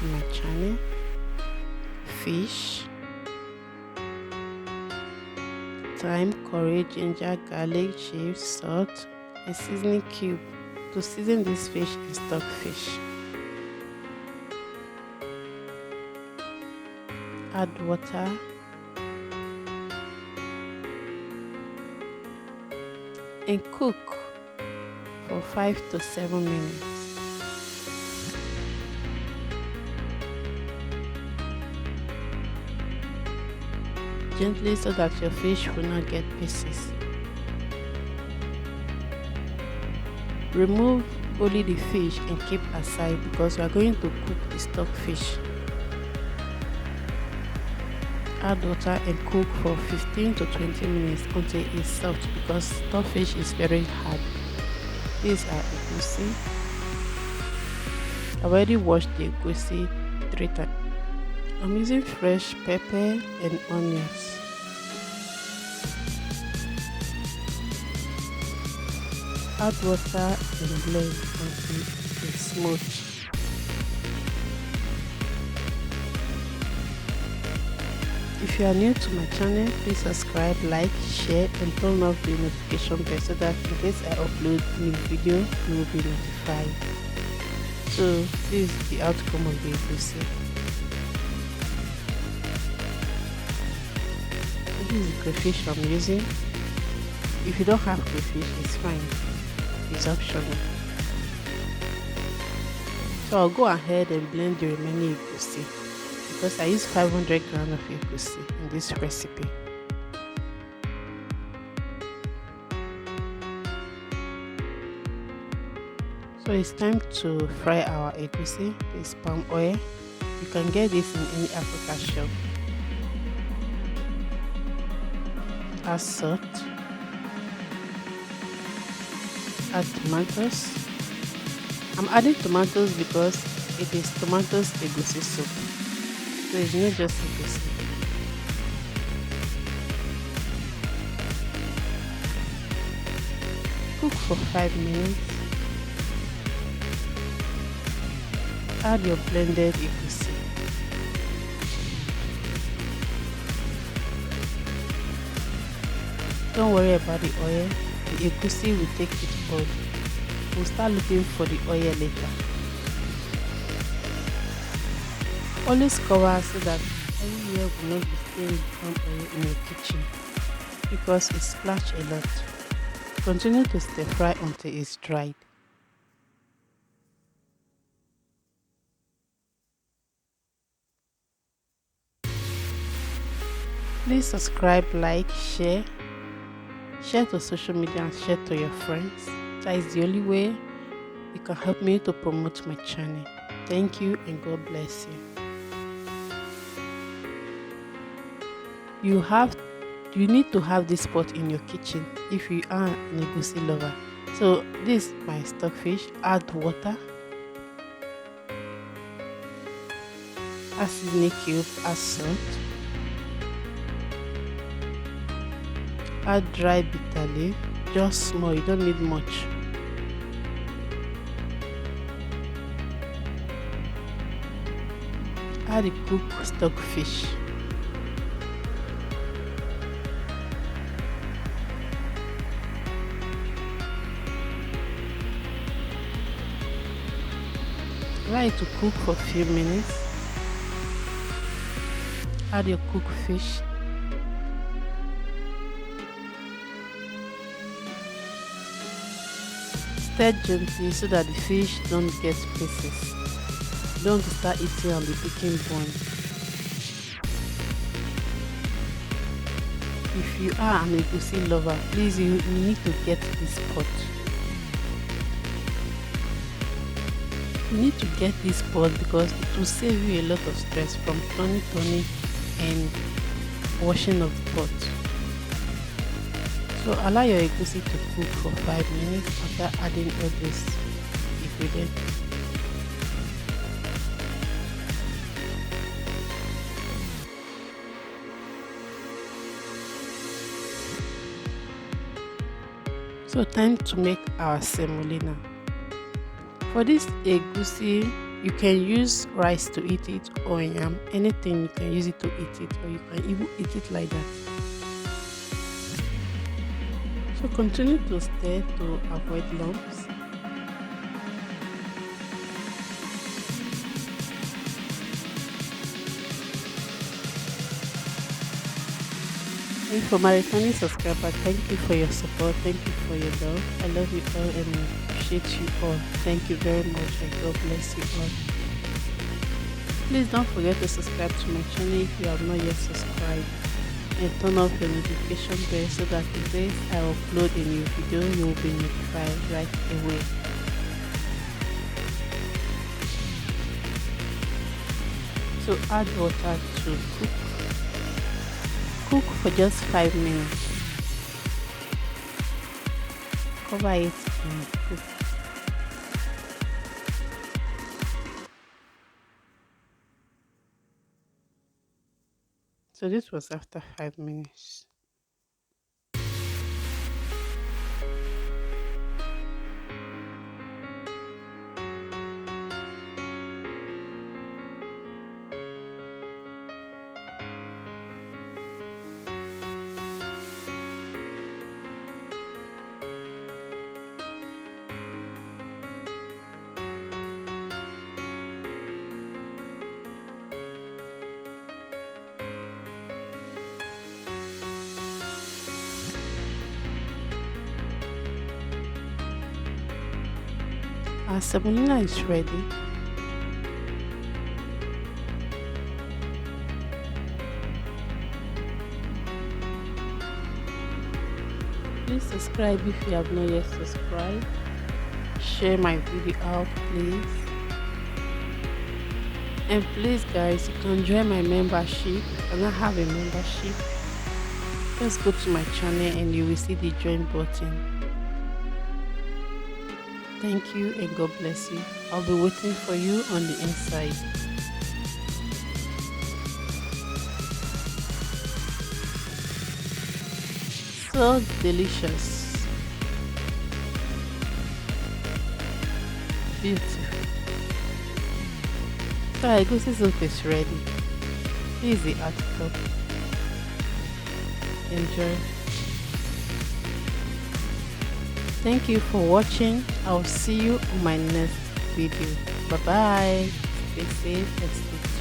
to my channel. Fish, thyme, curry, ginger, garlic, chives, salt, a seasoning cube to season this fish and stock fish. Add water and cook for 5 to 7 minutes. Gently so that your fish will not get pieces. Remove only the fish and keep aside because we are going to cook the stock fish. Add water and cook for 15 to 20 minutes until it's soft because stock fish is very hard. These are egusi. I already washed the egusi 3 times. I'm using fresh pepper and onions. Add water and blend until it's smooth. If you are new to my channel, please subscribe, like, share and turn off the notification bell so that in case I upload new video, you will be notified. So this is the outcome of the egusi. This is the crayfish I'm using. If you don't have crayfish, it's fine. It's optional. So I'll go ahead and blend the remaining egusi because I use 500 grams of egusi in this recipe. So it's time to fry our egusi. This is palm oil. You can get this in any Africa shop. Add salt. Add tomatoes. I'm adding tomatoes because it is tomatoes egusi soup. So it's not just egusi. Cook for 5 minutes. Add your blended egusi. Don't worry about the oil. The egusi will take its oil. We'll start looking for the oil later. Always cover so that anywhere will not be stained from oil in your kitchen because it splashes a lot. Continue to stir fry until it's dried. Please subscribe, like, share to social media and share to your friends. That is the only way you can help me to promote my channel. Thank you and God bless you. You need to have this pot in your kitchen if you are an egusi lover. So this is my stock fish. Add water, add seasoning cube, add salt, add dry bitter leaf, just small, you don't need much. Add the cooked stock fish. Allow it to cook for a few minutes. Add your cooked fish. Stir gently so that the fish don't get pieces. Don't start eating on the picking bone. If you are an egusi lover, please you need to get this pot. You need to get this pot because it will save you a lot of stress from turning and washing of the pot. So allow your egusi to cook for 5 minutes after adding all this ingredient. So time to make our semolina. For this egusi You can use rice to eat it or yam, anything you can use it to eat it, or you can even eat it like that. So continue to stir to avoid lumps. And for my returning subscriber, thank you for your support, thank you for your love. I love you all and I appreciate you all. Thank you very much and God bless you all. Please don't forget to subscribe to my channel if you have not yet subscribed, and turn off your notification bell so that in case I upload a new video, you will be notified right away. So add water to cook for just 5 minutes. Cover it and cook. So this was after 5 minutes. Our semolina is ready. Please subscribe if you have not yet subscribed. Share my video out, please. And please guys, you can join my membership. And I have a membership. Just go to my channel and you will see the join button. Thank you and God bless you. I'll be waiting for you on the inside. So delicious. Beautiful. So Egusi soup is ready. This is the article. Enjoy. Thank you for watching. I'll see you on my next video. Bye bye. Stay safe and stay